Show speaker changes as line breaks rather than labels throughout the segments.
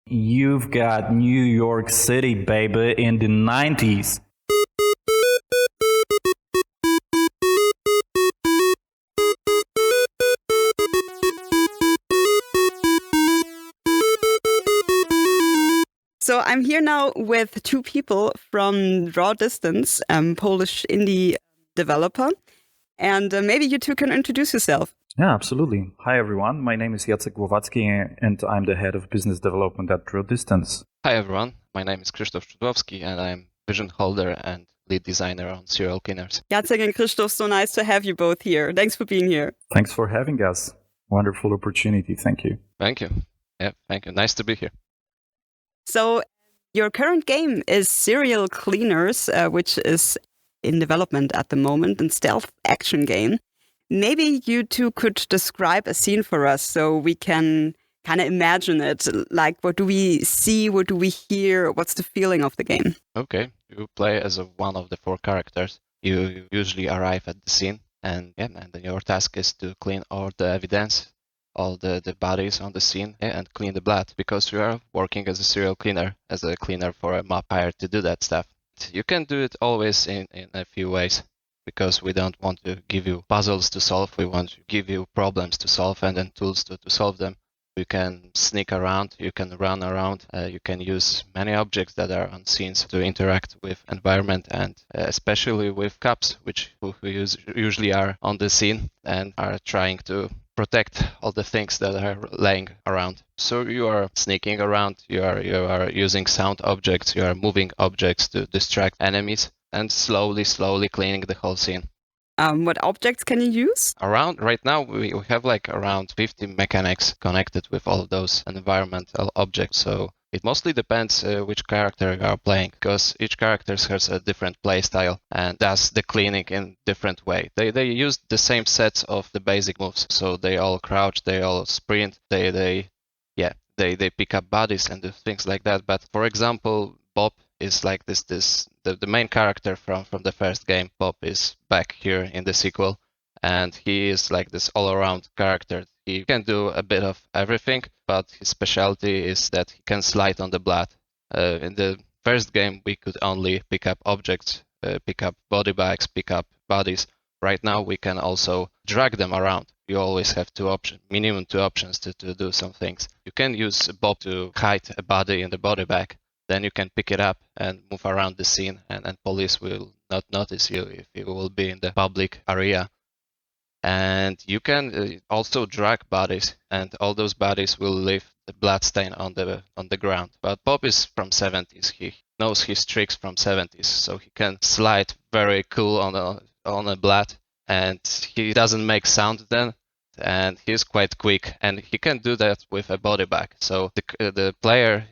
You've got New York City, baby, in the 90s.
So I'm here now with two people from Draw Distance, Polish indie developer. And maybe you two can introduce yourself.
Yeah, absolutely. Hi, everyone. My name is Jacek and I'm the head of business development at Draw Distance.
Hi, everyone. My name is Krzysztof, and I'm vision holder and lead designer on serial cleaners.
Jacek and Krzysztof, so nice to have you both here. Thanks for being here.
Thanks for having us. Wonderful opportunity. Thank you.
Thank you. Yeah, thank you. Nice to be here.
So your current game is Serial Cleaners, which is in development at the moment, and stealth action game. Maybe you two could describe a scene for us so we can kind of imagine it. Like, what do we see? What do we hear? What's the feeling of the game?
Okay, you play as one of the 4 characters. You usually arrive at the scene, and then your task is to clean all the evidence, all the bodies on the scene, and clean the blood, because you are working as a serial cleaner, as a cleaner for a mob hired to do that stuff. You can do it always in a few ways, because we don't want to give you puzzles to solve. We want to give you problems to solve and then tools to solve them. You can sneak around, you can run around, you can use many objects that are on scenes to interact with environment, and especially with cops, who usually are on the scene and are trying to protect all the things that are laying around. So you are sneaking around, you are using sound objects, you are moving objects to distract enemies, and slowly cleaning the whole scene.
What objects can you use?
Right now, we have like around 50 mechanics connected with all of those environmental objects. So it mostly depends which character you are playing, because each character has a different play style and does the cleaning in different way. They use the same sets of the basic moves. So they all crouch, they all sprint, they pick up bodies and do things like that. But for example, Bob is like the main character from the first game. Bob is back here in the sequel, and he is like this all-around character. He can do a bit of everything, but his specialty is that he can slide on the blood. In the first game, we could only pick up objects, pick up body bags, pick up bodies. Right now, we can also drag them around. You always have minimum two options to do some things. You can use Bob to hide a body in the body bag. Then you can pick it up and move around the scene, and police will not notice you if you will be in the public area. And you can also drag bodies, and all those bodies will leave the blood stain on the ground. But Bob is from 70s. He knows his tricks from 70s, so he can slide very cool on the blood, and he doesn't make sound then. And he's quite quick, and he can do that with a body bag. So the player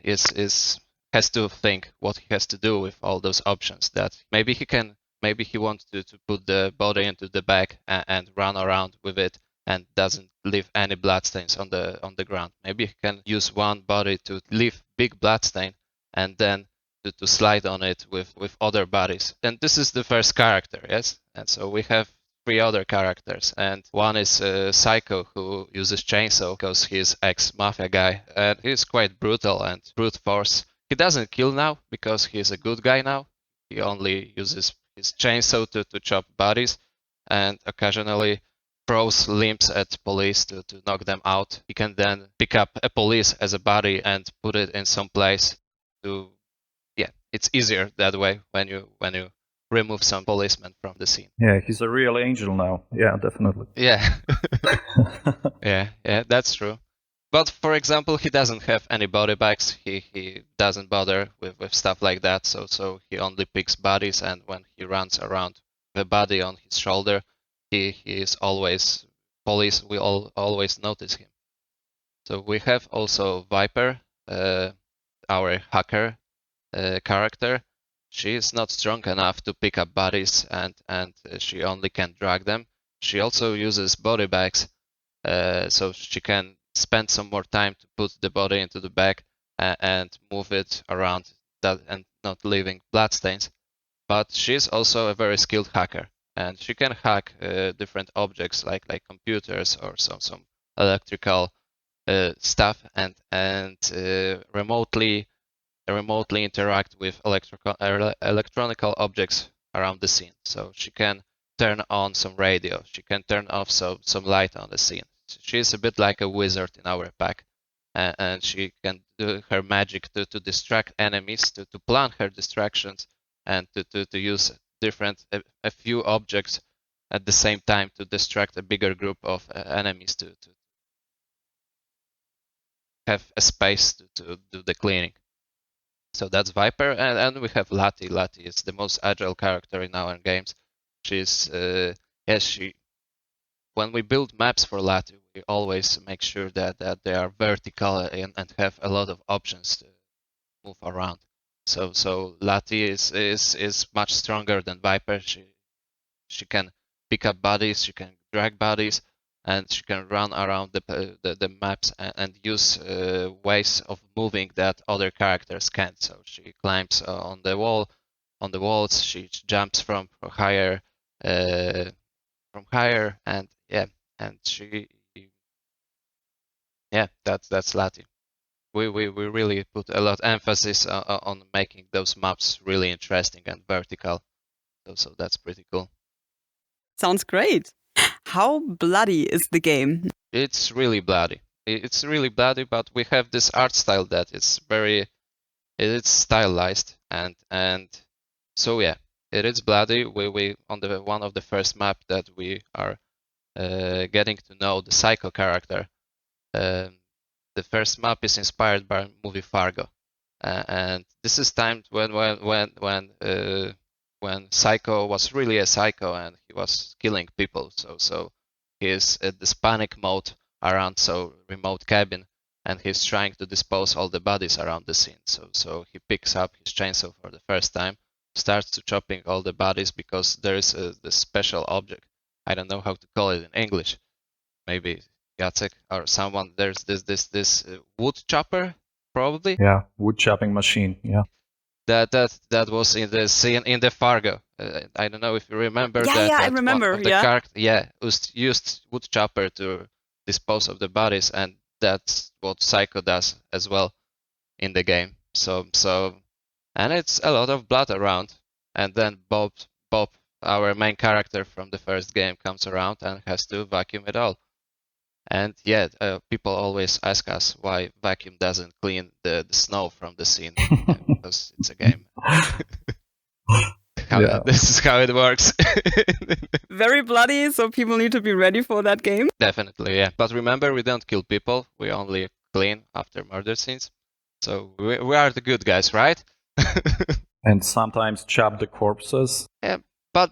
has to think what he has to do with all those options. That maybe he wants to put the body into the bag and run around with it and doesn't leave any bloodstains on the ground. Maybe he can use one body to leave big bloodstain and then to slide on it with other bodies. And this is the first character, yes? And so we have 3 other characters, and one is Psycho, who uses chainsaw because he's ex-mafia guy, and he's quite brutal and brute force. He doesn't kill now because he's a good guy now. He only uses his chainsaw to chop bodies, and occasionally throws limbs at police to knock them out. He can then pick up a police as a body and put it in some place it's easier that way when you remove some policemen from the scene.
Yeah, he's a real angel now. Yeah, definitely.
Yeah. yeah, that's true. But for example, he doesn't have any body bags. He doesn't bother with stuff like that. So he only picks bodies, and when he runs around with a body on his shoulder, he is always, police will always notice him. So we have also Viper, our hacker character. She is not strong enough to pick up bodies, and she only can drag them. She also uses body bags, so she can spend some more time to put the body into the bag and move it around that and not leaving bloodstains. But she's also a very skilled hacker, and she can hack different objects like computers or some electrical stuff and remotely interact with electronical objects around the scene. So she can turn on some radio, she can turn off some light on the scene. She's a bit like a wizard in our pack, and she can do her magic to distract enemies, to plan her distractions, and to use a few objects at the same time to distract a bigger group of enemies to have a space to do the cleaning. So that's Viper, and we have Lati. Lati is the most agile character in our games. She's when we build maps for Lati, we always make sure that they are vertical and have a lot of options to move around. So Lati is much stronger than Viper. She can pick up bodies, she can drag bodies, and she can run around the maps and use ways of moving that other characters can't. So she climbs on the walls. She jumps from higher, and that's Lati. We really put a lot of emphasis on making those maps really interesting and vertical. So that's pretty cool.
Sounds great. How bloody is the game?
It's really bloody. It's really bloody, but we have this art style that it's stylized and so yeah, it is bloody. We on the one of the first map that we are getting to know the Psycho character. The first map is inspired by movie Fargo, and this is timed when Psycho was really a psycho and he was killing people. So he's at this panic mode around remote cabin, and he's trying to dispose all the bodies around the scene. So he picks up his chainsaw for the first time, starts to chopping all the bodies because there is this special object. I don't know how to call it in English. Maybe Jacek or someone. There's this wood chopper, probably.
Yeah, wood chopping machine. Yeah.
That was in the scene in the Fargo. I don't know if you remember that.
Yeah, I remember.
One of the used wood chopper to dispose of the bodies, and that's what Psycho does as well in the game. So and it's a lot of blood around, and then Bob, our main character from the first game, comes around and has to vacuum it all. And yeah, people always ask us why vacuum doesn't clean the snow from the scene because it's a game. This is how it works.
Very bloody, so people need to be ready for that game.
Definitely, yeah. But remember, we don't kill people. We only clean after murder scenes. So we are the good guys, right?
And sometimes chop the corpses.
Yeah.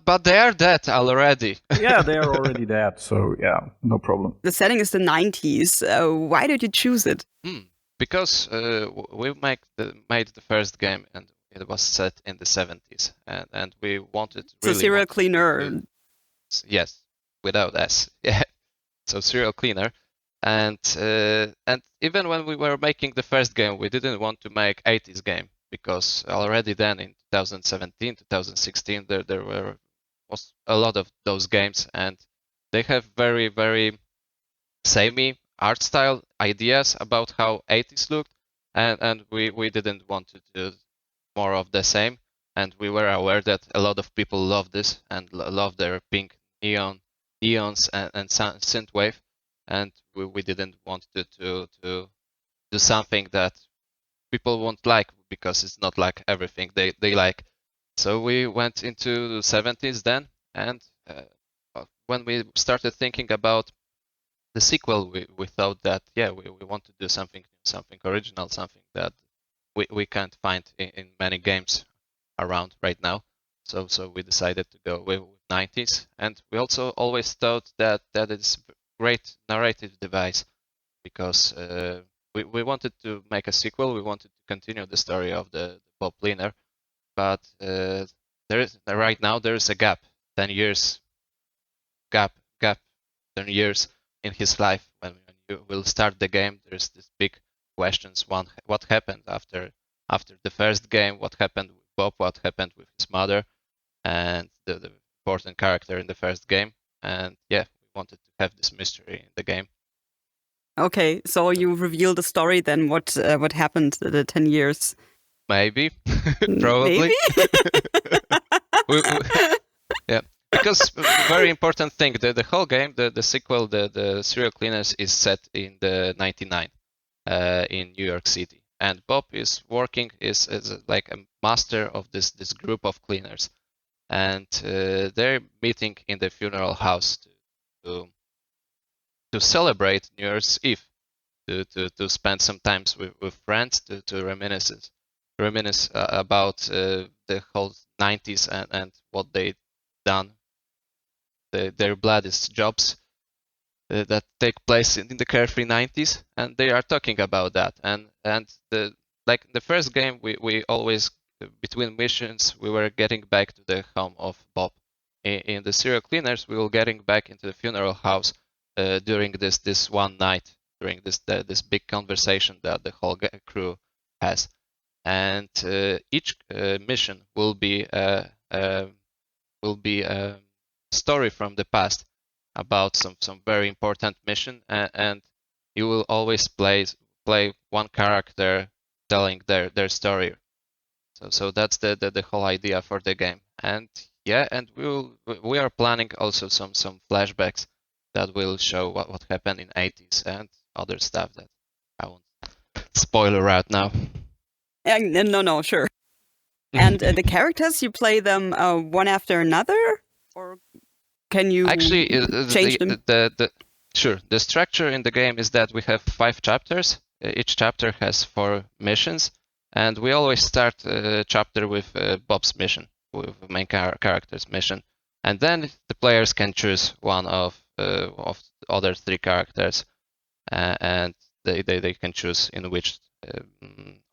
But they are dead already.
Yeah, they are already dead, so yeah, no problem.
The setting is the 90s. Why did you choose it?
Because we made the first game and it was set in the 70s, and we wanted really.
So serial cleaner.
Yes, without S. Yeah. So serial cleaner, and even when we were making the first game, we didn't want to make 80s game. Because already then in 2017, 2016, there was a lot of those games, and they have very, very samey art style ideas about how 80s looked, and we didn't want to do more of the same, and we were aware that a lot of people love this and love their pink neons and synthwave, and we didn't want to do something that people won't like because it's not like everything they like. So we went into the 70s then, and when we started thinking about the sequel, we thought that we want to do something original, something that we can't find in many games around right now. So we decided to go with 90s, and we also always thought that it's a great narrative device because we wanted to make a sequel. We wanted to continue the story of the Bob Cleaner, but right now there is a gap, 10 years gap, 10 years in his life. When you will start the game, there's this big questions. One, what happened after the first game? What happened with Bob? What happened with his mother? And the important character in the first game. And yeah, we wanted to have this mystery in the game.
Okay, so you reveal the story then what happened the 10 years.
Maybe,
Maybe?
probably. We- yeah, because very important thing, the whole game, the sequel, the Serial Cleaners is set in the 99 in New York City, and Bob is working is like a master of this group of cleaners, and they're meeting in the funeral house to to celebrate New Year's Eve, to spend some time with friends, to reminisce about the whole 90s and what they done, their bloodiest jobs that take place in the carefree 90s, and they are talking about that. And the like the first game, we always between missions we were getting back to the home of Bob. In the Serial Cleaners, we were getting back into the funeral house during this one night, during this big conversation that the whole crew has, and each mission will be a story from the past about some very important mission, and you will always play one character telling their story. So that's the whole idea for the game. And yeah, and we are planning also some flashbacks that will show what happened in 80s and other stuff that I won't spoiler right now.
No, sure. And the characters, you play them one after another, or can you
Actually,
change them?
Sure. The structure in the game is that we have 5 chapters. Each chapter has 4 missions, and we always start a chapter with Bob's mission, with the main character's mission, and then the players can choose one of other 3 characters, and they can choose in which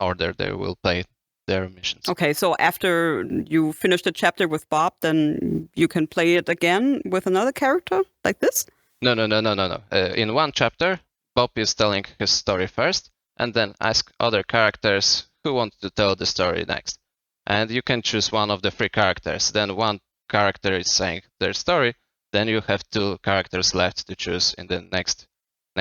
order they will play their missions.
Okay, so after you finish the chapter with Bob, then you can play it again with another character like this?
No. In one chapter, Bob is telling his story first, and then ask other characters who want to tell the story next. And you can choose one of the 3 characters. Then one character is saying their story. Then you have 2 characters left to choose in the next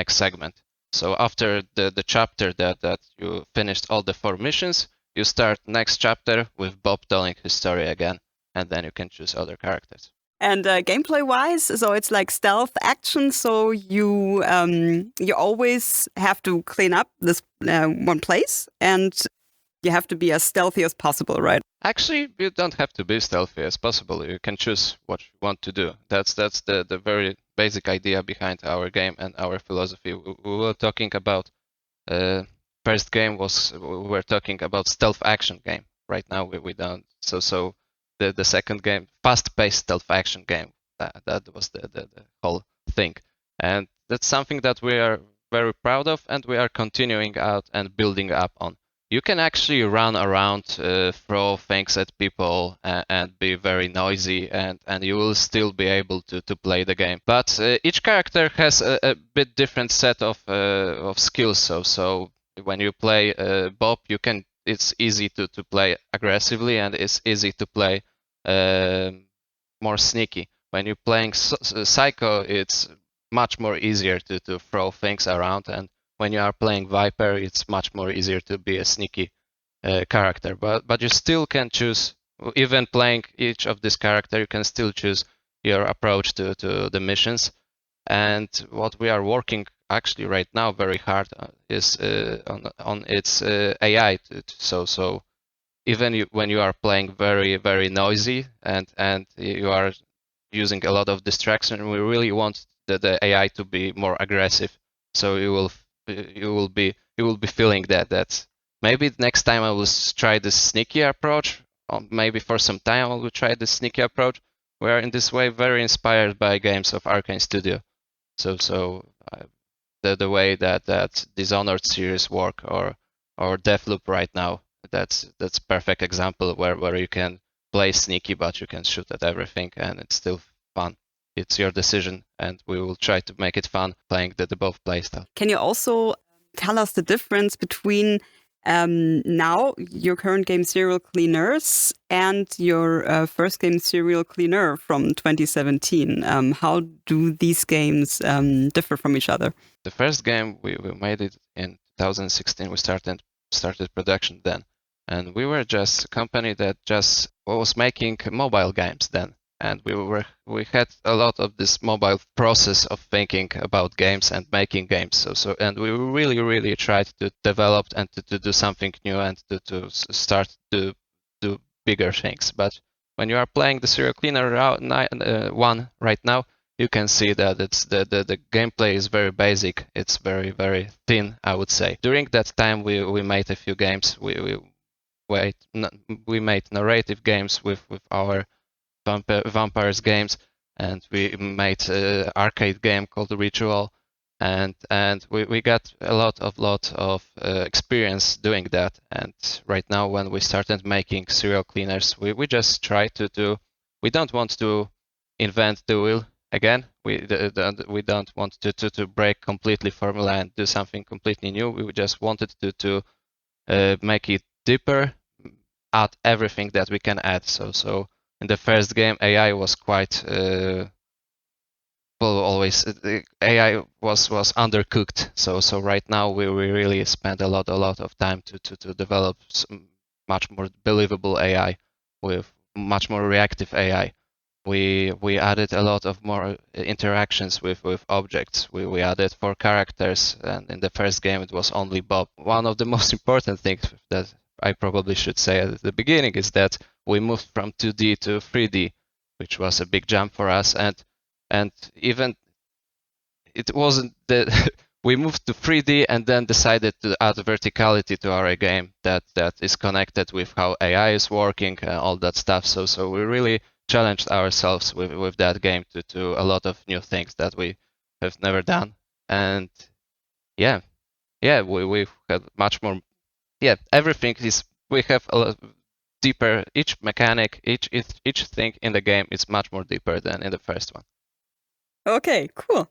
segment. So after the chapter that you finished all the 4 missions, you start next chapter with Bob telling his story again, and then you can choose other characters.
And gameplay-wise, so it's like stealth action. So you always have to clean up this one place, and you have to be as stealthy as possible, right?
Actually, you don't have to be stealthy as possible. You can choose what you want to do. That's the very basic idea behind our game and our philosophy. We were talking about first game we were talking about stealth action game. Right now we don't. So the second game, fast-paced stealth action game. That was the whole thing, and that's something that we are very proud of, and we are continuing out and building up on. You can actually run around, throw things at people, and be very noisy, and you will still be able to play the game. But each character has a bit different set of skills. So when you play Bob, it's easy to play aggressively, and it's easy to play more sneaky. When you're playing Psycho, it's much more easier to throw things around, and when you are playing Viper, it's much more easier to be a sneaky character. But you still can choose, even playing each of this character, you can still choose your approach to the missions. And what we are working actually right now very hard is on its AI. So even when you are playing very, very noisy and you are using a lot of distraction, we really want the AI to be more aggressive. So you will be feeling that maybe next time I will try the sneaky approach, or maybe for some time I will try the sneaky approach. We are in this way very inspired by games of Arcane Studio. So the way that Dishonored series work or Deathloop right now, that's perfect example where you can play sneaky but you can shoot at everything and it's still fun. It's your decision, and we will try to make it fun playing the both playstyle.
Can you also tell us the difference between Now, your current game, Serial Cleaners, and your first game, Serial Cleaner from 2017. How do these games differ from each other?
The first game, we made it in 2016. We started production then. And we were just a company that just was making mobile games then. And we had a lot of this mobile process of thinking about games and making games. And we really tried to develop and to do something new and to start to do bigger things. But when you are playing the Serial Cleaner 1 right now, you can see that it's the gameplay is very basic. It's very thin, I would say. During that time, we made a few games. We made narrative games with our vampires games, and we made an arcade game called Ritual, and we got a lot of experience doing that. And right now, when we started making Serial Cleaners, we just try to do. We don't want to invent the wheel again. We don't want to break completely formula and do something completely new. We just wanted to make it deeper, add everything that we can add. So in the first game, AI was quite always AI was undercooked. So right now we really spend a lot of time to develop much more believable AI with much more reactive AI. We added a lot of more interactions with objects. We added 4 characters, and in the first game it was only Bob. One of the most important things that I probably should say at the beginning is that we moved from 2D to 3D, which was a big jump for us, and even it wasn't that we moved to 3D and then decided to add verticality to our game that is connected with how AI is working and all that stuff. So we really challenged ourselves with that game to a lot of new things that we have never done. And yeah, we had much more. Yeah, everything is. We have a lot deeper. Each mechanic, each thing in the game is much more deeper than in the first one.
Okay, cool.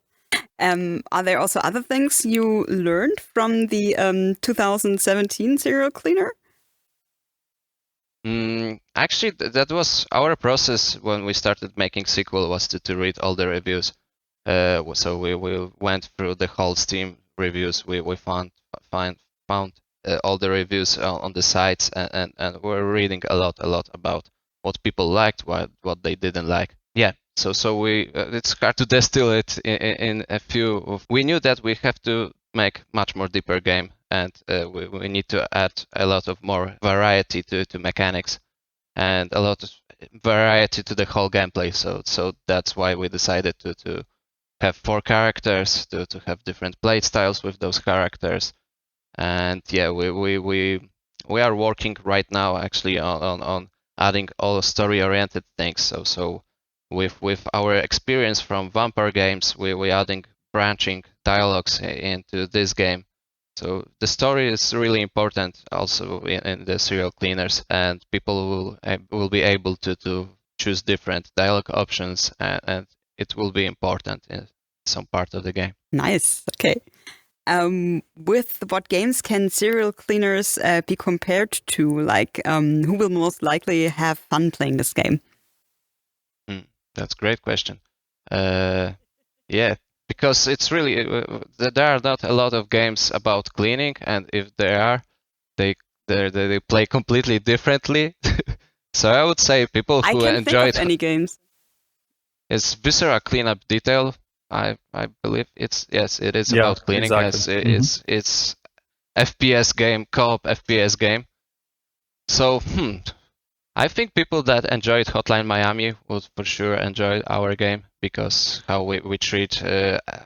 Are there also other things you learned from the 2017 Serial Cleaner?
Actually, that was our process when we started making sequel, was to read all the reviews. So we went through the whole Steam reviews. We found all the reviews on the sites, and we're reading a lot about what people liked, what they didn't like. Yeah. So we it's hard to distill it in a few. We knew that we have to make much more deeper game, and we need to add a lot of more variety to mechanics, and a lot of variety to the whole gameplay. So that's why we decided to have 4 characters, to have different play styles with those characters. And yeah, we are working right now actually on adding all story-oriented things. So with our experience from vampire games, we're adding branching dialogues into this game. So the story is really important also in the Serial Cleaners, and people will be able to choose different dialogue options, and it will be important in some part of the game.
Nice. Okay. With what games can Serial Cleaners be compared to? Like, who will most likely have fun playing this game?
That's a great question. Yeah, because it's really there are not a lot of games about cleaning, and if there are, they play completely differently. So I would say people who enjoy it.
Any games?
It's Viscera Cleanup Detail. I believe it is about cleaning.
Exactly.
It's FPS game, co-op FPS game. So I think people that enjoyed Hotline Miami would for sure enjoy our game, because how we treat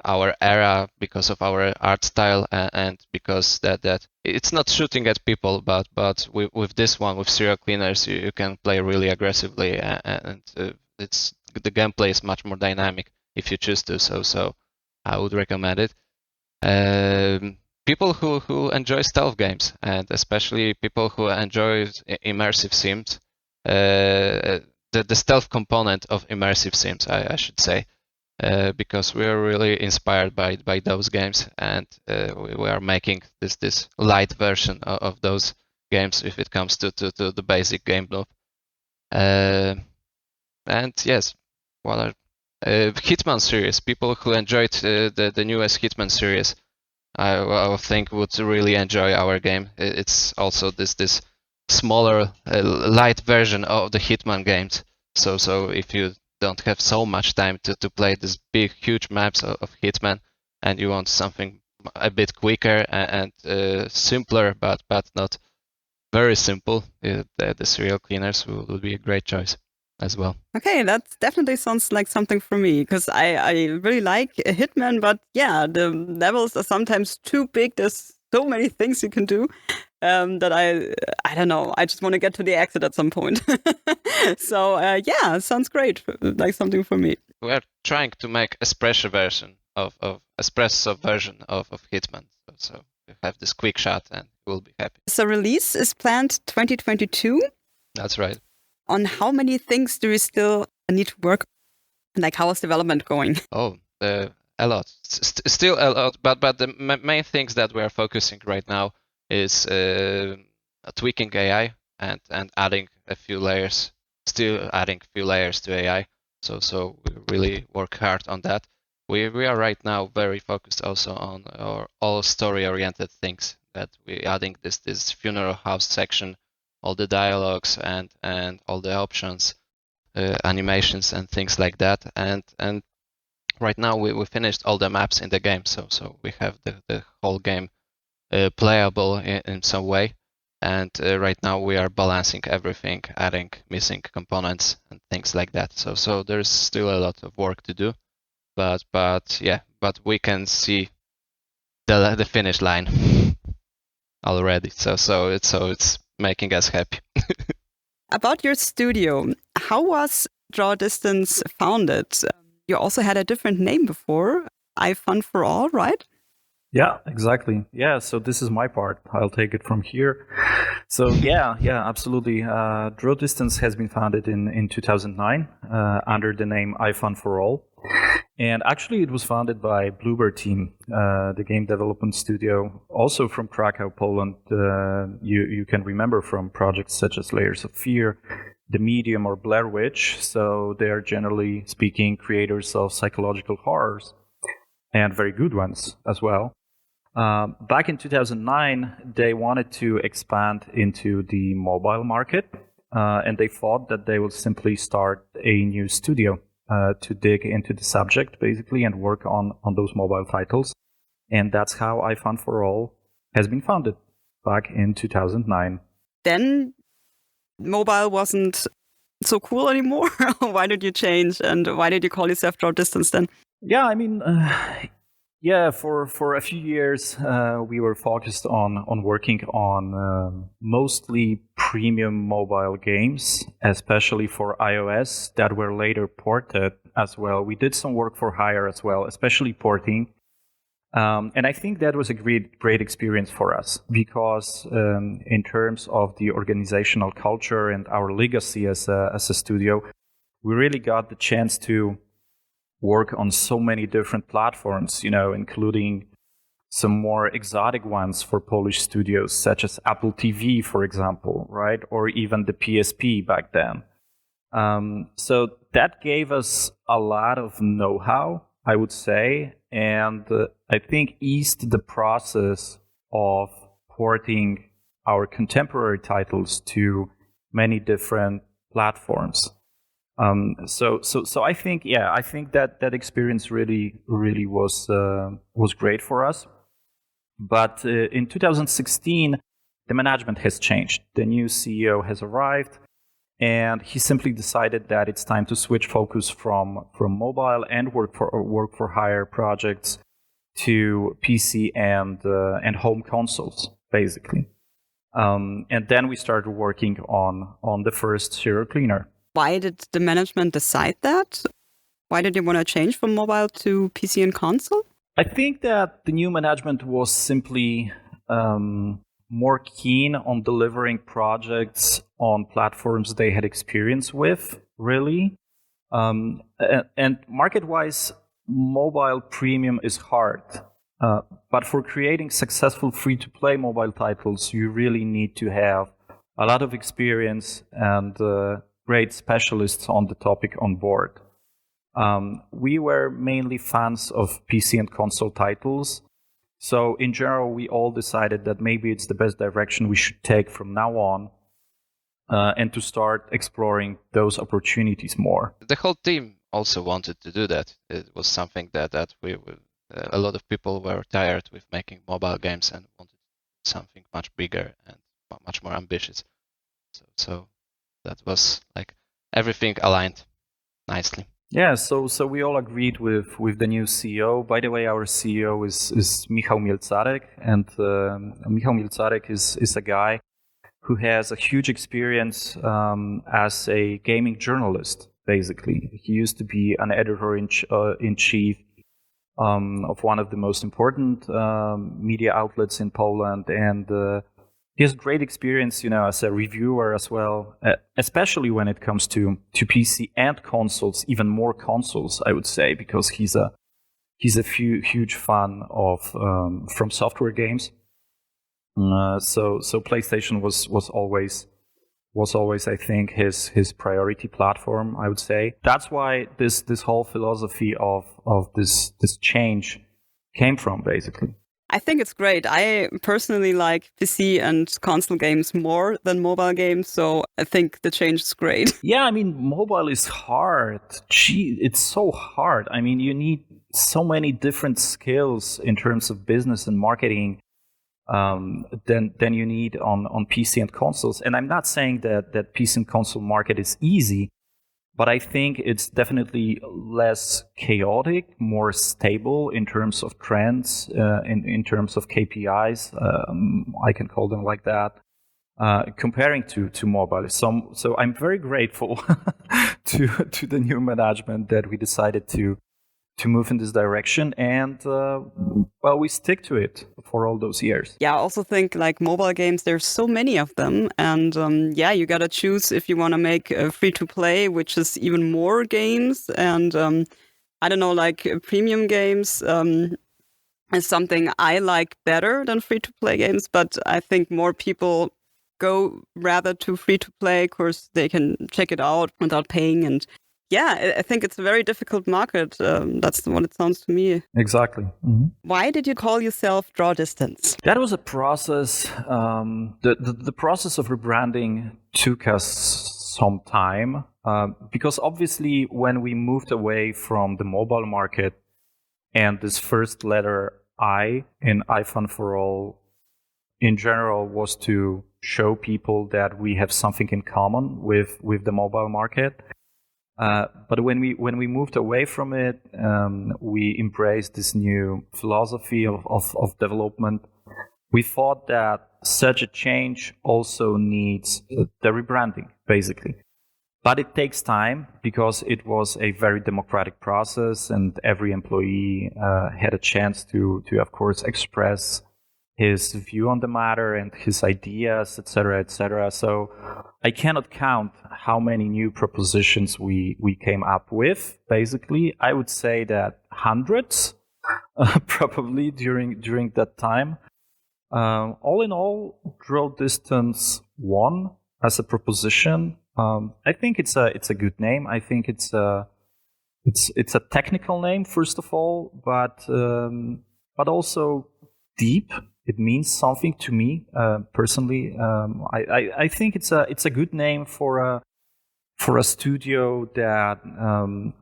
our era, because of our art style, and because that it's not shooting at people, but with this one, with Serial Cleaners, you can play really aggressively, and the gameplay is much more dynamic if you choose to. So I would recommend it. People who enjoy stealth games, and especially people who enjoy immersive sims, the stealth component of immersive sims, I should say, because we are really inspired by those games, and we are making this light version of those games if it comes to the basic game loop. And yes, what are Hitman series? People who enjoyed the newest Hitman series, I think would really enjoy our game. It's also this smaller, light version of the Hitman games. So if you don't have so much time to play these big, huge maps of Hitman, and you want something a bit quicker and simpler, but not very simple, the serial cleaners will be a great choice as well.
Okay, that definitely sounds like something for me, because I really like a Hitman, but yeah, the levels are sometimes too big. There's so many things you can do that I don't know. I just want to get to the exit at some point. So yeah, sounds great, like something for me.
We're trying to make espresso version of Hitman. So you have this quick shot and you will be happy.
So release is planned 2022.
That's right.
On how many things do we still need to work? Like, how is development going?
Oh, a lot. Still a lot, but the main things that we are focusing right now is tweaking AI and adding a few layers. Still adding a few layers to AI. So we really work hard on that. We are right now very focused also on our all story-oriented things, that we're adding this funeral house section, all the dialogues and all the options, animations and things like that. And right now we finished all the maps in the game, so we have the whole game playable in some way. And right now we are balancing everything, adding missing components and things like that. So there's still a lot of work to do, but we can see the finish line already. So it's making us happy.
About your studio, how was Draw Distance founded? You also had a different name before, iFun4All, right?
Yeah, exactly. Yeah, so this is my part. I'll take it from here. So yeah, absolutely. Draw Distance has been founded in 2009 under the name iFun4All. And actually it was founded by Bluebird Team, the game development studio, also from Krakow, Poland. You can remember from projects such as Layers of Fear, The Medium, or Blair Witch. So they are, generally speaking, creators of psychological horrors, and very good ones as well. Back in 2009, they wanted to expand into the mobile market, and they thought that they would simply start a new studio to dig into the subject, basically, and work on those mobile titles. And that's how iFun4All has been founded back in 2009.
Then mobile wasn't so cool anymore. Why did you change, and why did you call yourself Draw Distance then?
Yeah, I mean, for a few years, we were focused on working on mostly premium mobile games, especially for iOS, that were later ported as well. We did some work for hire as well, especially porting. And I think that was a great experience for us, because in terms of the organizational culture and our legacy as a studio, we really got the chance to work on so many different platforms, including some more exotic ones for Polish studios, such as Apple TV, for example, right? Or even the PSP back then. So that gave us a lot of know-how, I would say, and I think eased the process of porting our contemporary titles to many different platforms. So I think that experience really was great for us. But in 2016, the management has changed. The new CEO has arrived, and he simply decided that it's time to switch focus from mobile and work for hire projects to PC and home consoles, basically. And then we started working on the first serial cleaner.
Why did the management decide that? Why did you want to change from mobile to PC and console?
I think that the new management was simply more keen on delivering projects on platforms they had experience with, really. And market-wise, mobile premium is hard. But for creating successful free-to-play mobile titles, you really need to have a lot of experience and great specialists on the topic on board. We were mainly fans of PC and console titles. So in general, we all decided that maybe it's the best direction we should take from now on, and to start exploring those opportunities more.
The whole team also wanted to do that. It was something that a lot of people were tired with making mobile games and wanted something much bigger and much more ambitious. So that was like everything aligned nicely.
Yeah, so we all agreed with the new CEO. By the way, our CEO is Michał Mielcarek, and Michał Mielcarek is a guy who has a huge experience as a gaming journalist. Basically, he used to be an editor-in-chief of one of the most important media outlets in Poland, and he has great experience, as a reviewer as well, especially when it comes to PC and consoles, even more consoles, I would say, because he's a huge fan of From Software games. So PlayStation was always, I think, his priority platform, I would say. That's why this whole philosophy of this change came from, basically.
I think it's great. I personally like PC and console games more than mobile games, so I think the change is great.
Yeah, I mean, mobile is hard. Gee, it's so hard. I mean, you need so many different skills in terms of business and marketing than you need on PC and consoles. And I'm not saying that PC and console market is easy, but I think it's definitely less chaotic, more stable in terms of trends, in terms of KPIs. I can call them like that, comparing to mobile. So I'm very grateful to the new management that we decided to move in this direction, and we stick to it for all those years.
Yeah, I also think like mobile games, there's so many of them, and you gotta choose if you want to make a free-to-play, which is even more games, and I don't know, like premium games is something I like better than free-to-play games, but I think more people go rather to free-to-play because they can check it out without paying. And yeah, I think it's a very difficult market. That's what it sounds to me.
Exactly. Mm-hmm.
Why did you call yourself Draw Distance?
That was a process. The process of rebranding took us some time because obviously when we moved away from the mobile market and this first letter I in iPhone for All in general was to show people that we have something in common with the mobile market. But when we moved away from it, we embraced this new philosophy of development. We thought that such a change also needs the rebranding, basically. But it takes time because it was a very democratic process, and every employee had a chance to of course, express his view on the matter and his ideas, etc., etc. So I cannot count how many new propositions we came up with. Basically, I would say that hundreds, probably during that time. All in all, Draw Distance won as a proposition. I think it's a good name. I think it's a technical name first of all, but also deep. It means something to me personally. I think it's a good name for a studio that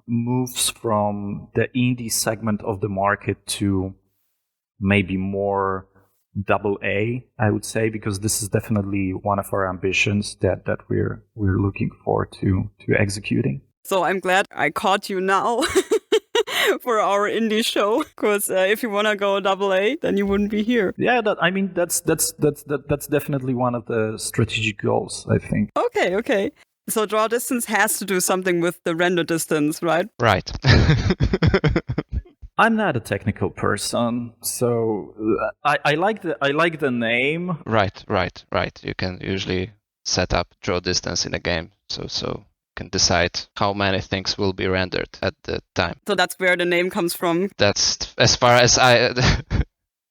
moves from the indie segment of the market to maybe more AA, I would say, because this is definitely one of our ambitions that we're looking forward to executing.
So I'm glad I caught you now. For our indie show, because if you want to go AA, then you wouldn't be here.
Yeah, that's definitely one of the strategic goals, I think.
Okay. So Draw Distance has to do something with the render distance, right?
Right.
I'm not a technical person, so I like the name.
Right. You can usually set up Draw Distance in a game, so can decide how many things will be rendered at the time.
So that's where the name comes from.
That's as far as I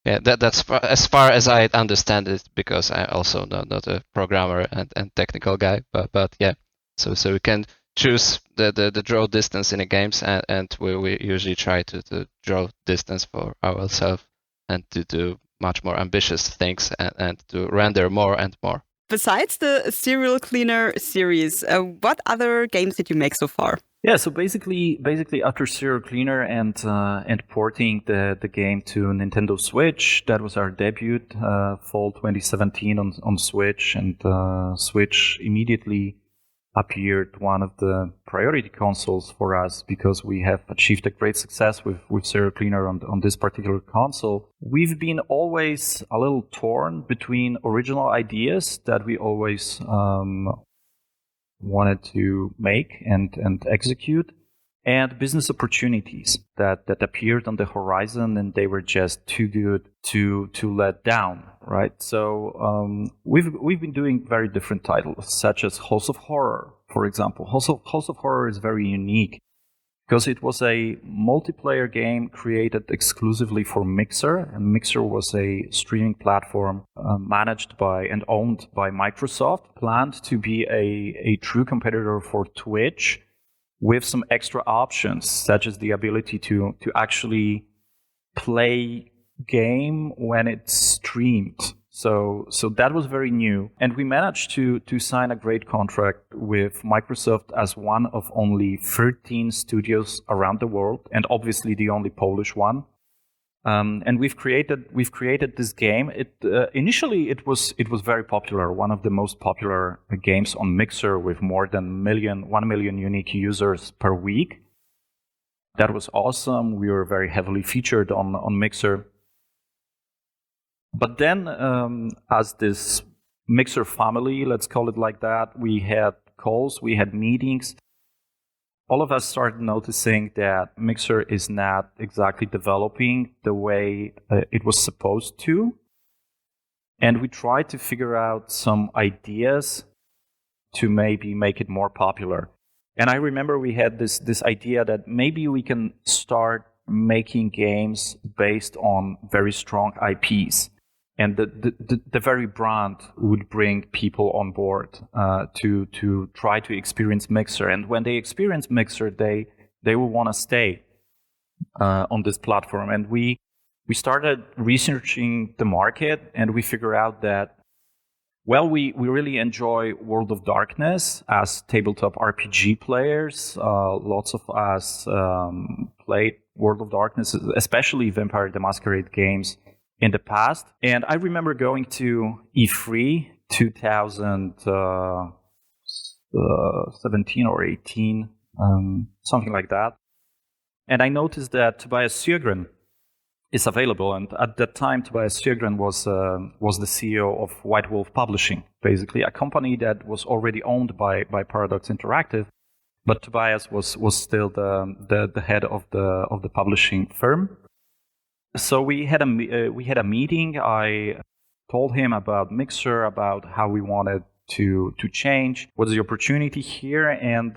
yeah, that's as far as I understand it, because I'm also not a programmer and technical guy, but yeah. So we can choose the draw distance in the games, and we usually try to draw distance for ourselves and to do much more ambitious things and to render more and more.
Besides the Serial Cleaner series, what other games did you make so far?
Yeah, so basically after Serial Cleaner and porting the game to Nintendo Switch, that was our debut, fall 2017 on Switch, and Switch immediately appeared one of the priority consoles for us because we have achieved a great success with Serial Cleaner on this particular console. We've been always a little torn between original ideas that we always wanted to make and execute, and business opportunities that appeared on the horizon, and they were just too good to let down, right? So we've been doing very different titles, such as House of Horror, for example. House of Horror is very unique because it was a multiplayer game created exclusively for Mixer, and Mixer was a streaming platform managed by and owned by Microsoft, planned to be a true competitor for Twitch, with some extra options, such as the ability to actually play game when it's streamed. So that was very new. And we managed to sign a great contract with Microsoft as one of only 13 studios around the world, and obviously the only Polish one. And we've created this game. Initially it was very popular, one of the most popular games on Mixer, with more than 1 million unique users per week. That was awesome. We were very heavily featured on Mixer. But then, as this Mixer family, let's call it like that, we had calls, we had meetings. All of us started noticing that Mixer is not exactly developing the way it was supposed to. And we tried to figure out some ideas to maybe make it more popular. And I remember we had this idea that maybe we can start making games based on very strong IPs. And the very brand would bring people on board to try to experience Mixer. And when they experience Mixer, they will want to stay on this platform. And we started researching the market, and we figured out that, well, we really enjoy World of Darkness as tabletop RPG players. Lots of us played World of Darkness, especially Vampire the Masquerade games, in the past. And I remember going to E3 2017 or 18, something like that. And I noticed that Tobias Sjögren is available. And at that time, Tobias Sjögren was the CEO of White Wolf Publishing, basically a company that was already owned by Paradox Interactive. But Tobias was still the head of the publishing firm. So we had a meeting. I told him about Mixer, about how we wanted to change, what's the opportunity here, and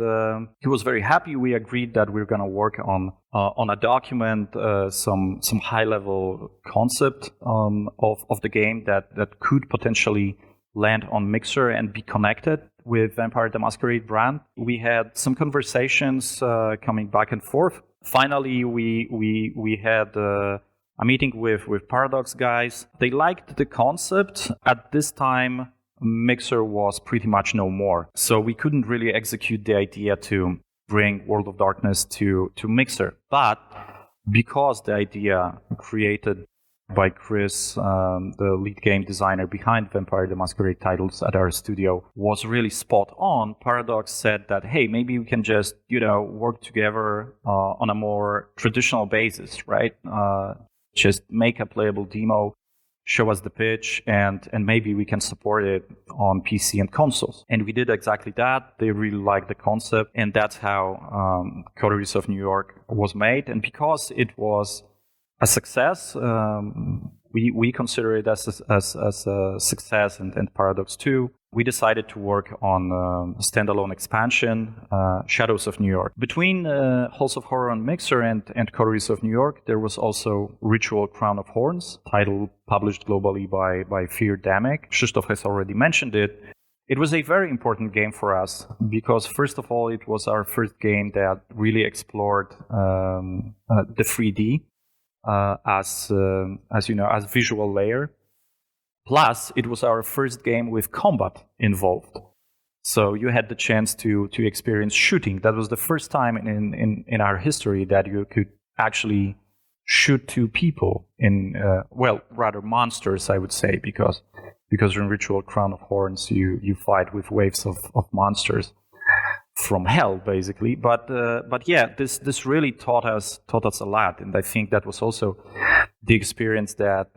he was very happy. We agreed that we're going to work on a document, some high level concept of the game that could potentially land on Mixer and be connected with Vampire the Masquerade brand. We had some conversations coming back and forth. Finally, we had a meeting with Paradox guys. They liked the concept. At this time, Mixer was pretty much no more. So we couldn't really execute the idea to bring World of Darkness to Mixer. But because the idea created by Chris, the lead game designer behind Vampire the Masquerade titles at our studio, was really spot on, Paradox said that, hey, maybe we can just, work together on a more traditional basis, right? Just make a playable demo, show us the pitch, and maybe we can support it on PC and consoles. And we did exactly that. They really liked the concept, and that's how Coteries of New York was made. And because it was a success, we consider it as a success, and Paradox too. we decided to work on a standalone expansion, Shadows of New York. Between Halls of Horror on Mixer and Coteries of New York, there was also Ritual Crown of Horns, title published globally by Fear Damic. Krzysztof has already mentioned it. It was a very important game for us because, first of all, it was our first game that really explored the 3D as visual layer. Plus, it was our first game with combat involved. So you had the chance to experience shooting. That was the first time in our history that you could actually shoot two people rather monsters, I would say, because in Ritual Crown of Horns you fight with waves of monsters from hell, basically. But yeah, this really taught us a lot, and I think that was also the experience that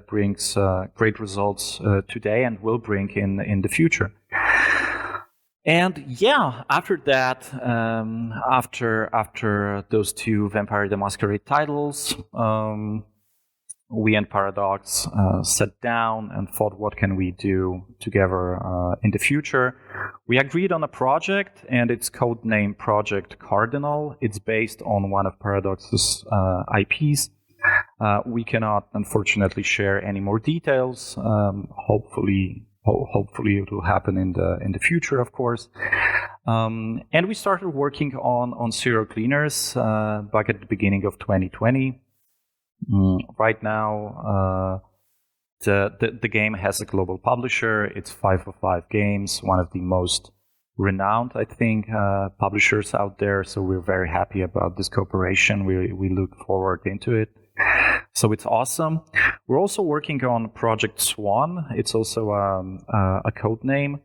brings great results today and will bring in the future. And yeah, after that, after those two Vampire the Masquerade titles, we and Paradox sat down and thought, what can we do together in the future? We agreed on a project, and it's codenamed Project Cardinal. It's based on one of Paradox's IPs. We cannot, unfortunately, share any more details. Hopefully it will happen in the future, of course. And we started working on Serial Cleaners back at the beginning of 2020. Right now, the game has a global publisher. It's 505 Games, one of the most renowned, I think, publishers out there. So we're very happy about this cooperation. We look forward into it. So it's awesome. We're also working on Project Swan. It's also a code name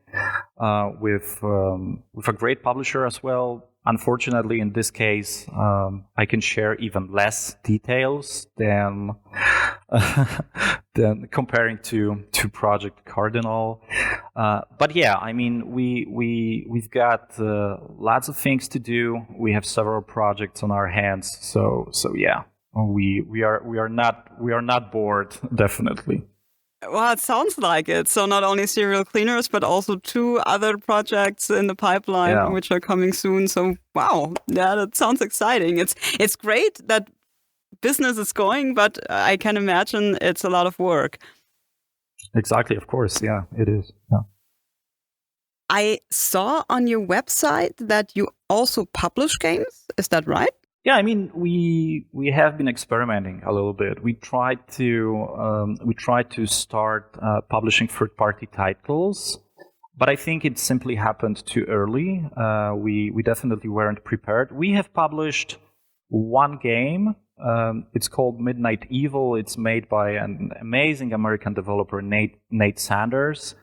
with a great publisher as well. Unfortunately, in this case, I can share even less details than comparing to Project Cardinal. But yeah, I mean, we've got lots of things to do. We have several projects on our hands. So yeah, we are not bored, definitely.
Well, it sounds like it. So not only Serial Cleaners, but also two other projects in the pipeline, which are coming soon. So wow, yeah, that sounds exciting. It's great that business is going, but I can imagine it's a lot of work.
Exactly, of course. Yeah, it is. Yeah.
I saw on your website that you also publish games. Is that right?
Yeah, I mean, we have been experimenting a little bit. We tried to start publishing third-party titles, but I think it simply happened too early. We definitely weren't prepared. We have published one game. It's called Midnight Evil. It's made by an amazing American developer, Nate Sanders,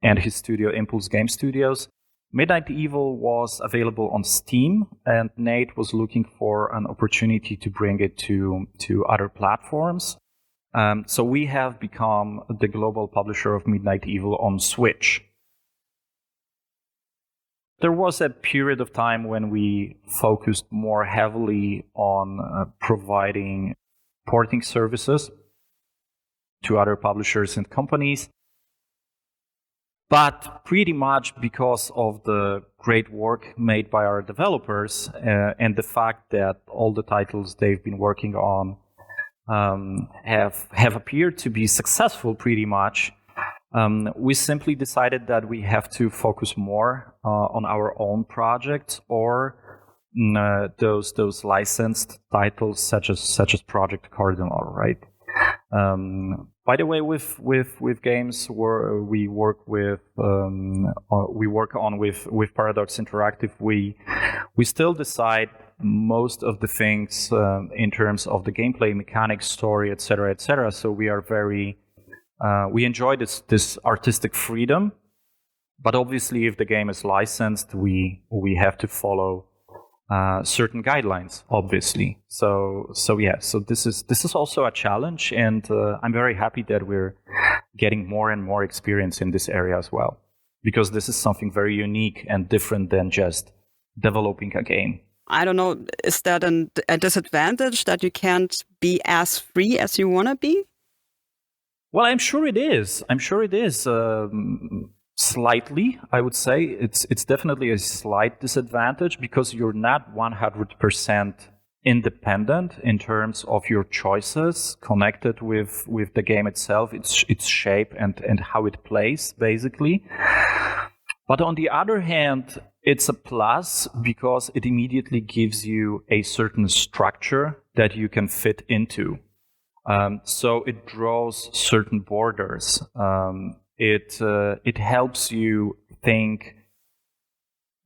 and his studio, Impulse Game Studios. Midnight Evil was available on Steam, and Nate was looking for an opportunity to bring it to other platforms. So we have become the global publisher of Midnight Evil on Switch. There was a period of time when we focused more heavily on providing porting services to other publishers and companies. But pretty much because of the great work made by our developers and the fact that all the titles they've been working on have appeared to be successful pretty much, we simply decided that we have to focus more on our own projects or those licensed titles such as Project Cardinal, right? By the way, with games where we work on with Paradox Interactive, we still decide most of the things in terms of the gameplay mechanics, story, etc., etc. So we are we enjoy this artistic freedom, but obviously, if the game is licensed, we have to follow certain guidelines, obviously. So this is also a challenge, and I'm very happy that we're getting more and more experience in this area as well, because this is something very unique and different than just developing a game.
I don't know, is that a disadvantage that you can't be as free as you want to be?
Well, I'm sure it is. Slightly, I would say. It's definitely a slight disadvantage because you're not 100% independent in terms of your choices connected with the game itself, its shape and how it plays, basically. But on the other hand, it's a plus because it immediately gives you a certain structure that you can fit into. So it draws certain borders. It helps you think,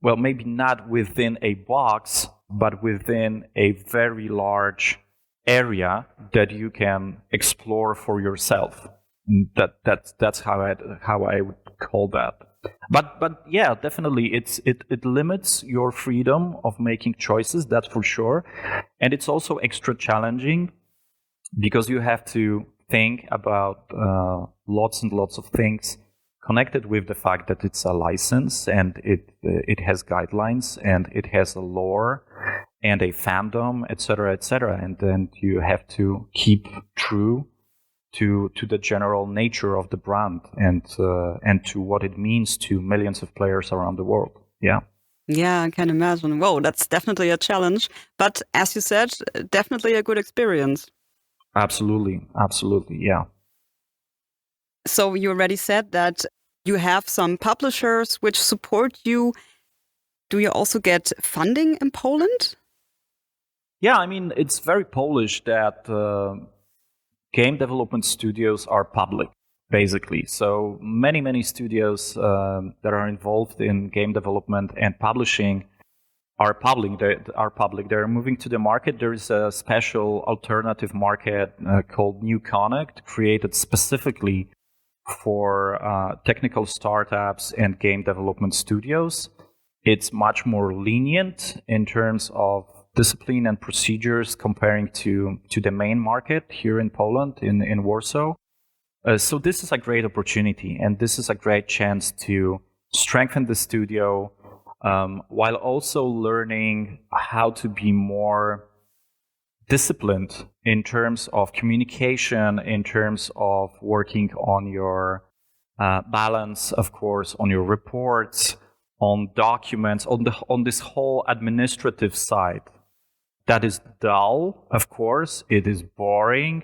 well, maybe not within a box, but within a very large area that you can explore for yourself. That's how I would call that. But yeah, definitely, it limits your freedom of making choices. That's for sure, and it's also extra challenging because you have to think about lots and lots of things connected with the fact that it's a license and it has guidelines and it has a lore and a fandom, etc., and then you have to keep true to the general nature of the brand and to what it means to millions of players around the world. Yeah.
Yeah, I can imagine. Whoa, that's definitely a challenge. But as you said, definitely a good experience.
Absolutely, yeah.
So you already said that you have some publishers which support you. Do you also get funding in Poland?
Yeah, I mean, it's very Polish that game development studios are public, basically. So many studios that are involved in game development and publishing are public. They're moving to the market. There is a special alternative market called New Connect, created specifically for technical startups and game development studios. It's much more lenient in terms of discipline and procedures comparing to the main market here in Poland, in Warsaw. So this is a great opportunity, and this is a great chance to strengthen the studio while also learning how to be more disciplined in terms of communication, in terms of working on your balance, of course, on your reports, on documents, on this whole administrative side. That is dull, of course. It is boring.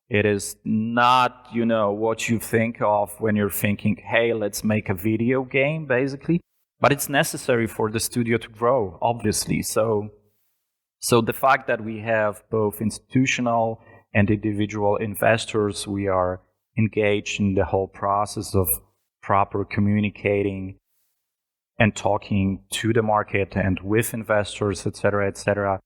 It is not, what you think of when you're thinking, hey, let's make a video game, basically. But it's necessary for the studio to grow, obviously. So the fact that we have both institutional and individual investors, we are engaged in the whole process of proper communicating and talking to the market and with investors, etc.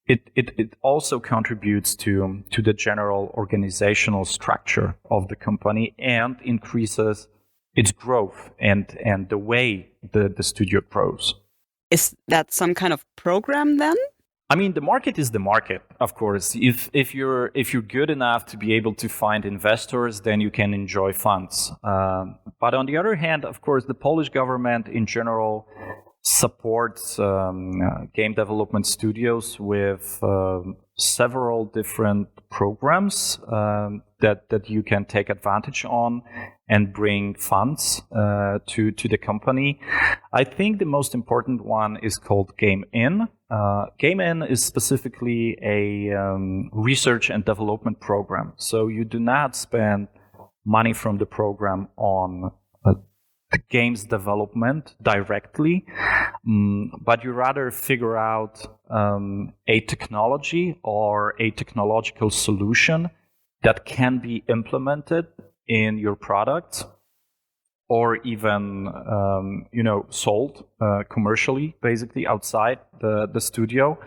It also contributes to the general organizational structure of the company and increases its growth and the way the studio grows.
Is that some kind of program then?
I mean, the market is the market, of course. If you're good enough to be able to find investors, then you can enjoy funds. But on the other hand, of course, the Polish government in general supports game development studios with several different programs that you can take advantage on and bring funds to the company. I think the most important one is called Game In. Game In is specifically a research and development program. So you do not spend money from the program on the game's development directly, but you rather figure out a technology or a technological solution that can be implemented in your product or even sold commercially, basically outside the studio.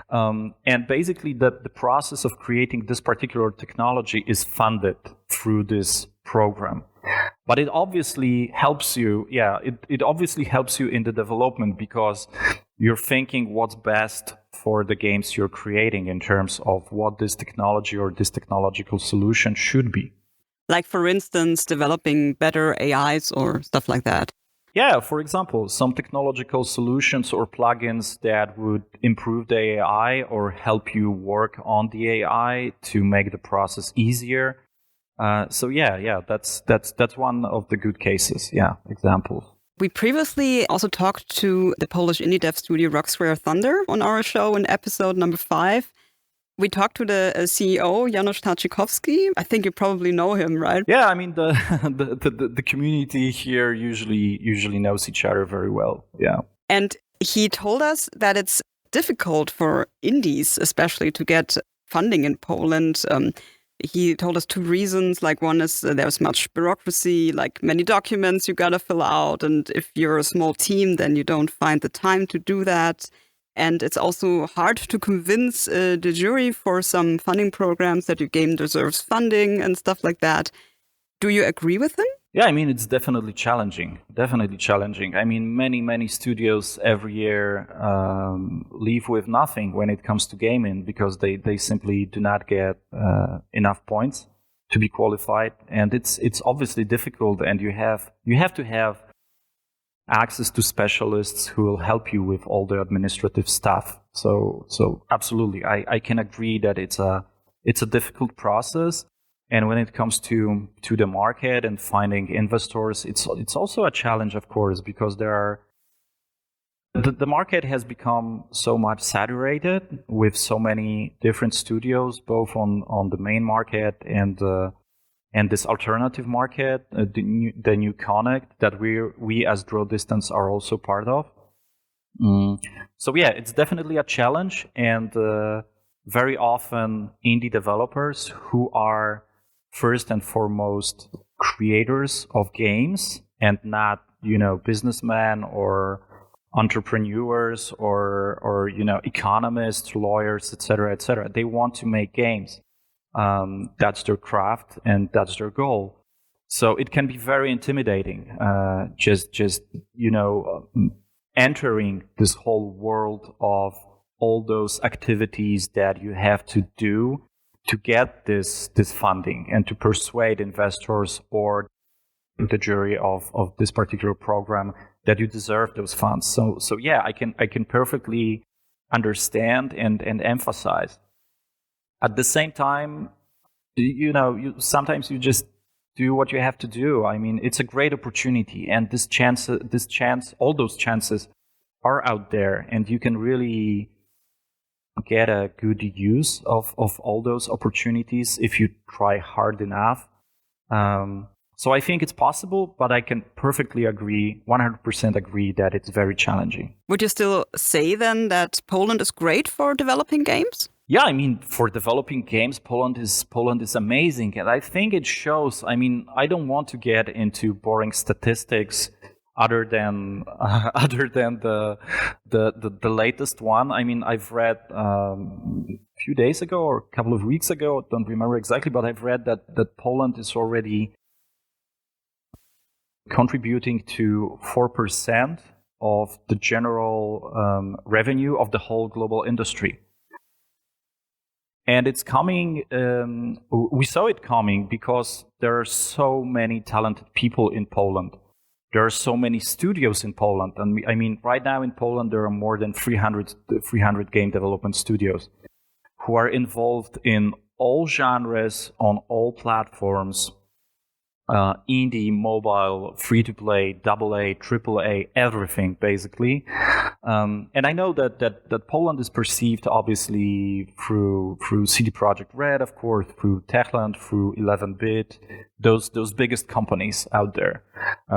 And basically the process of creating this particular technology is funded through this program. But it obviously helps you. Yeah, it obviously helps you in the development because you're thinking what's best for the games you're creating in terms of what this technology or this technological solution should be.
Like, for instance, developing better AIs or stuff like that.
Yeah, for example, some technological solutions or plugins that would improve the AI or help you work on the AI to make the process easier. So that's one of the good cases. Yeah, examples.
We previously also talked to the Polish indie dev studio Rock Square Thunder on our show in episode number 5. We talked to the CEO, Janusz Tarczykowski. I think you probably know him, right?
Yeah, I mean, the community here usually knows each other very well. Yeah.
And he told us that it's difficult for indies, especially, to get funding in Poland. He told us 2 reasons. Like, one is there's much bureaucracy, like many documents you gotta fill out. And if you're a small team, then you don't find the time to do that. And it's also hard to convince the jury for some funding programs that your game deserves funding and stuff like that. Do you agree with him?
Yeah, I mean, it's definitely challenging. I mean, many studios every year leave with nothing when it comes to gaming because they simply do not get enough points to be qualified. And it's obviously difficult, and you have to have access to specialists who will help you with all the administrative stuff. So absolutely, I can agree that it's a difficult process. And when it comes to the market and finding investors, it's also a challenge, of course, because the market has become so much saturated with so many different studios, both on the main market and this alternative market, the new Connect that we as Draw Distance are also part of. So yeah, it's definitely a challenge, and very often indie developers who are first and foremost creators of games and not, businessmen or entrepreneurs or economists, lawyers, etc. They want to make games. That's their craft and that's their goal. So it can be very intimidating, entering this whole world of all those activities that you have to do to get this funding and to persuade investors or the jury of this particular program that you deserve those funds. So yeah, I can perfectly understand and emphasize. At the same time, sometimes you just do what you have to do. I mean, it's a great opportunity, and all those chances are out there, and you can really get a good use of all those opportunities if you try hard enough. So I think it's possible, but I can perfectly agree, 100% agree that it's very challenging.
Would you still say then that Poland is great for developing games?
Yeah, I mean, for developing games, Poland is amazing, and I think it shows. I mean, I don't want to get into boring statistics other than the latest one. I mean, I've read a few days ago or a couple of weeks ago, don't remember exactly, but I've read that Poland is already contributing to 4% of the general revenue of the whole global industry. And it's coming, we saw it coming because there are so many talented people in Poland. There are so many studios in Poland. And I mean, right now in Poland, there are more than 300 game development studios who are involved in all genres, on all platforms, indie, mobile, free-to-play, AA, AAA, everything, basically. And I know that Poland is perceived, obviously, through CD Projekt Red, of course, through Techland, through 11-bit, those biggest companies out there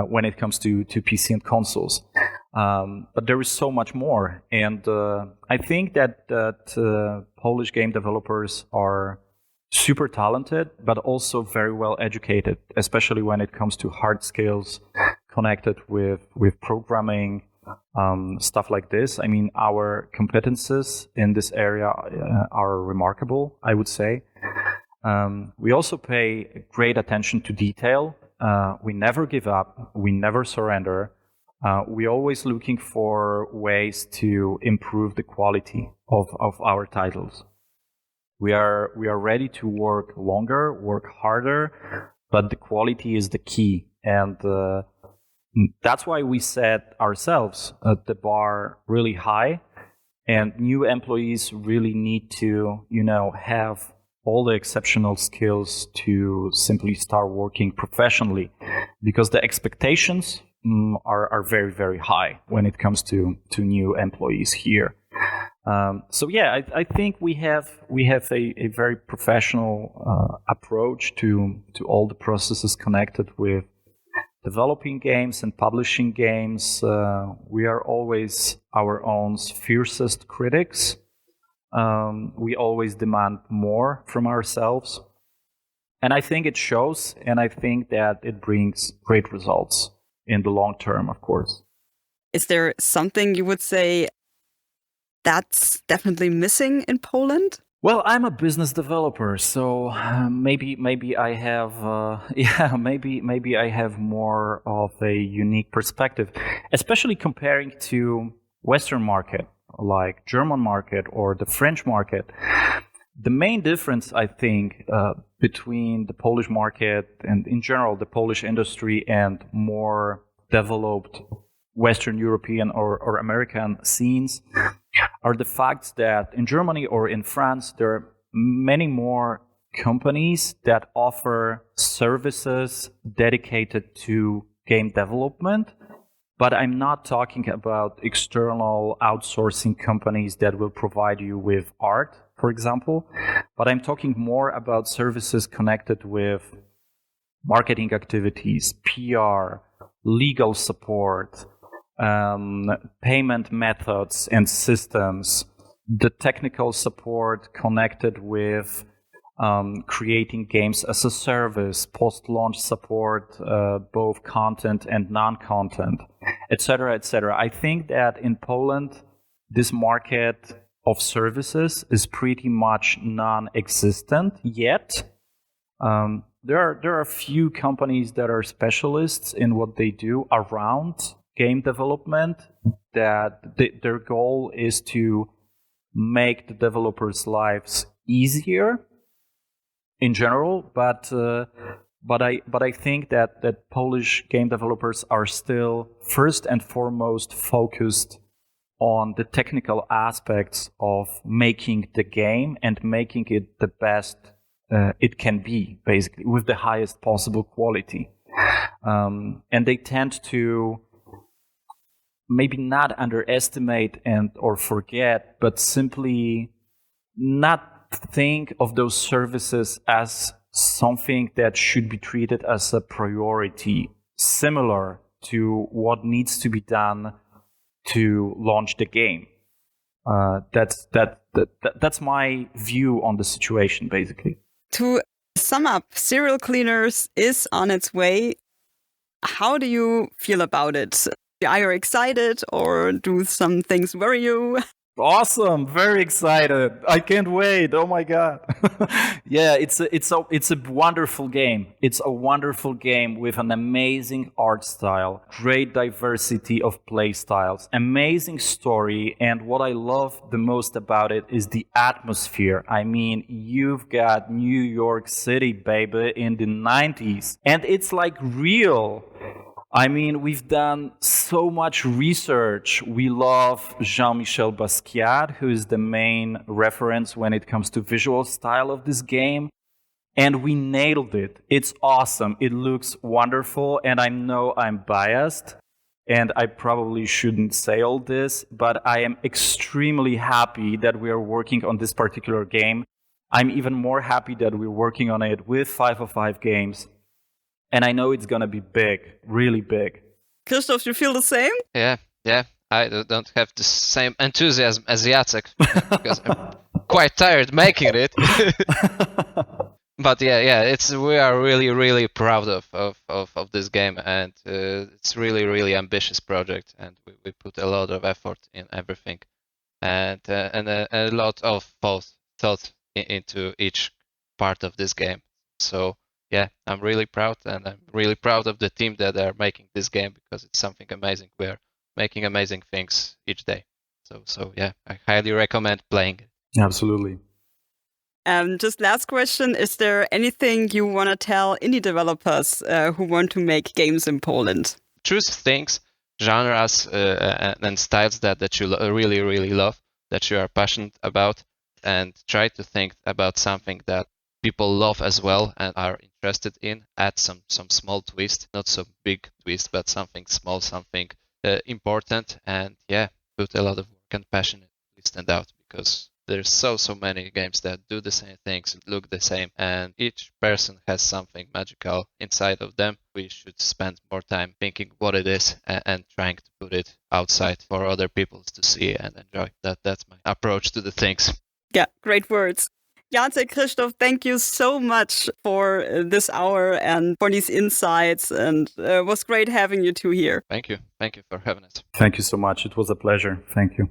when it comes to PC and consoles. But there is so much more. And I think that Polish game developers are super talented, but also very well educated, especially when it comes to hard skills connected with programming, stuff like this. I mean, our competences in this area are remarkable, I would say. We also pay great attention to detail. We never give up. We never surrender. We're always looking for ways to improve the quality of our titles. We are ready to work longer, work harder, but the quality is the key. And that's why we set ourselves the bar really high. And new employees really need to, have all the exceptional skills to simply start working professionally, because the expectations are very, very high when it comes to new employees here. So yeah, I think we have a very professional approach to all the processes connected with developing games and publishing games. We are always our own fiercest critics. We always demand more from ourselves. And I think it shows, and I think that it brings great results in the long term, of course.
Is there something you would say that's definitely missing in Poland?
Well, I'm a business developer, so maybe I have maybe I have more of a unique perspective, especially comparing to Western market like German market or the French market. The main difference, I think, between the Polish market and in general the Polish industry and more developed Western European or American scenes are the facts that in Germany or in France, there are many more companies that offer services dedicated to game development. But I'm not talking about external outsourcing companies that will provide you with art, for example. But I'm talking more about services connected with marketing activities, PR, legal support, payment methods and systems, the technical support connected with creating games as a service, post-launch support, both content and non-content, etc., etc. I think that in Poland, this market of services is pretty much non-existent yet. There are a few companies that are specialists in what they do around game development, that their goal is to make the developers' lives easier in general, but I think that Polish game developers are still first and foremost focused on the technical aspects of making the game and making it the best it can be, basically, with the highest possible quality. And they tend to maybe not underestimate or forget, but simply not think of those services as something that should be treated as a priority, similar to what needs to be done to launch the game. That's my view on the situation, basically.
To sum up, Serial Cleaners is on its way. How do you feel about it? Are you excited, or do some things worry you?
Awesome! Very excited. I can't wait. Oh my god! Yeah, it's a wonderful game. It's a wonderful game with an amazing art style, great diversity of play styles, amazing story, and what I love the most about it is the atmosphere. I mean, you've got New York City, baby, in the 90s, and it's like real. I mean, we've done so much research. We love Jean-Michel Basquiat, who is the main reference when it comes to visual style of this game. And we nailed it. It's awesome. It looks wonderful. And I know I'm biased, and I probably shouldn't say all this, but I am extremely happy that we are working on this particular game. I'm even more happy that we're working on it with 505 Games. And I know it's going to be big, really big.
Krzysztof, you feel the same?
Yeah. I don't have the same enthusiasm as Jacek because I'm quite tired making it. But yeah, we are really, really proud of this game, and it's really ambitious project, and we put a lot of effort in everything, and a lot of thought into each part of this game. So yeah, I'm really proud, and I'm really proud of the team that are making this game, because it's something amazing. We're making amazing things each day. So yeah, I highly recommend playing it.
Absolutely.
Just last question, is there anything you want to tell indie developers who want to make games in Poland?
Choose things, genres, and styles that you really love, that you are passionate about, and try to think about something that people love as well and are interested in, add some small twist, not so big twist, but something small, something important, and put a lot of work and passion to stand out, because there's so many games that do the same things and look the same, and each person has something magical inside of them. We should spend more time thinking what it is and trying to put it outside for other people to see and enjoy. That's my approach to the things.
Yeah, great words. Jacek, Krzysztof, thank you so much for this hour and for these insights, and it was great having you two here.
Thank you for having us.
Thank you so much. It was a pleasure. Thank you.